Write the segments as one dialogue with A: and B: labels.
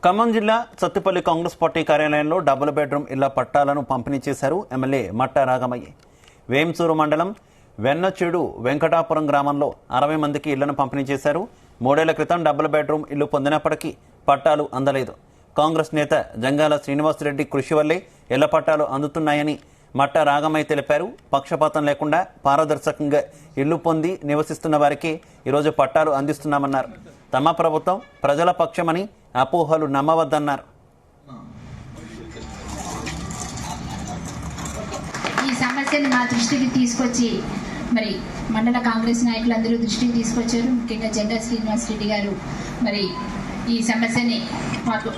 A: ఖమ్మం జిల్లా సత్తుపల్లి కాంగ్రెస్ పార్టీ కార్యాలయంలో double bedroom ఇళ్ల పట్టాలను పంపిణీ చేశారు ఎమ్మెల్యే మట్టా రాగమయ్య. వేంసూరు మండలం వెన్నచెడు వెంకటాపురం గ్రామంలో 60 మందికి ఇళ్లను పంపిణీ చేశారు. 3 ఏళ్ల క్రితం డబుల్ బెడ్రూమ్ ఇల్లు పొందినప్పటికీ పట్టాలు అందలేదు. కాంగ్రెస్ నేత జంగాల శ్రీనివాసరెడ్డి కృషి వల్లే ఇళ్ల పట్టాలు అందుతున్నాయని మట్టా రాగమయ్య తెలిపారు. పక్షపాతం లేకుండా పారదర్శకంగా ఇల్లు పొంది నివసిస్తున్న వారికి ఈరోజు పట్టాలు అందిస్తున్నామన్నారు. తమ ప్రభుత్వం ప్రజల పక్షమని అపోహలు నమ్మవద్దన్నారు.
B: ఈ సమస్యను మా దృష్టికి తీసుకొచ్చి మరి మండల కాంగ్రెస్ నాయకులందరూ దృష్టికి తీసుకొచ్చారు. ముఖ్యంగా జంగా శ్రీనివాసరెడ్డి గారు మరి ఈ సమస్యని మాకు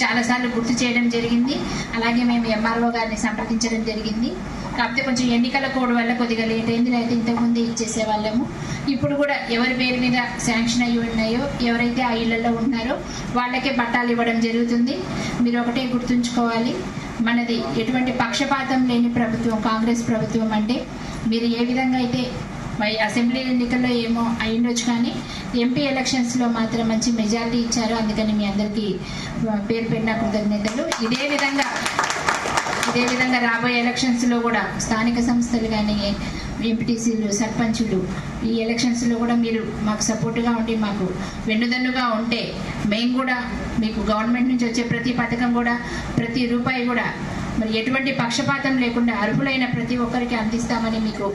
B: చాలాసార్లు గుర్తు చేయడం జరిగింది. అలాగే మేము ఎంఆర్ఓ గారిని సంప్రదించడం జరిగింది. కాకపోతే కొంచెం ఎన్నికల కోడ్ వల్ల కొద్దిగా లేట్ అయింది. అయితే ఇంతకుముందే ఇచ్చేసే వాళ్ళము. ఇప్పుడు కూడా ఎవరి పేరు మీద శాంక్షన్ అయ్యి ఉన్నాయో, ఎవరైతే ఆ ఇళ్లలో ఉన్నారో వాళ్ళకే పట్టాలు ఇవ్వడం జరుగుతుంది. మీరు ఒకటే గుర్తుంచుకోవాలి, మనది ఎటువంటి పక్షపాతం లేని ప్రభుత్వం కాంగ్రెస్ ప్రభుత్వం. అంటే మీరు ఏ విధంగా అయితే అసెంబ్లీ ఎన్నికల్లో ఏమో అయ్యుండొచ్చు, కానీ ఎంపీ ఎలక్షన్స్లో మాత్రం మంచి మెజారిటీ ఇచ్చారు. అందుకని మీ అందరికీ పేరు పెట్టిన కృతజ్ఞతలు. ఇదే విధంగా రాబోయే ఎలక్షన్స్లో కూడా స్థానిక సంస్థలు కానీ ఎంపీటీసీలు, సర్పంచులు ఈ ఎలక్షన్స్లో కూడా మీరు మాకు సపోర్టుగా ఉండి మాకు వెన్నుదన్నుగా ఉంటే మేము కూడా మీకు గవర్నమెంట్ నుంచి వచ్చే ప్రతి పథకం కూడా ప్రతి రూపాయి కూడా మరి ఎటువంటి పక్షపాతం లేకుండా అర్హులైన ప్రతి ఒక్కరికి అందిస్తామని మీకు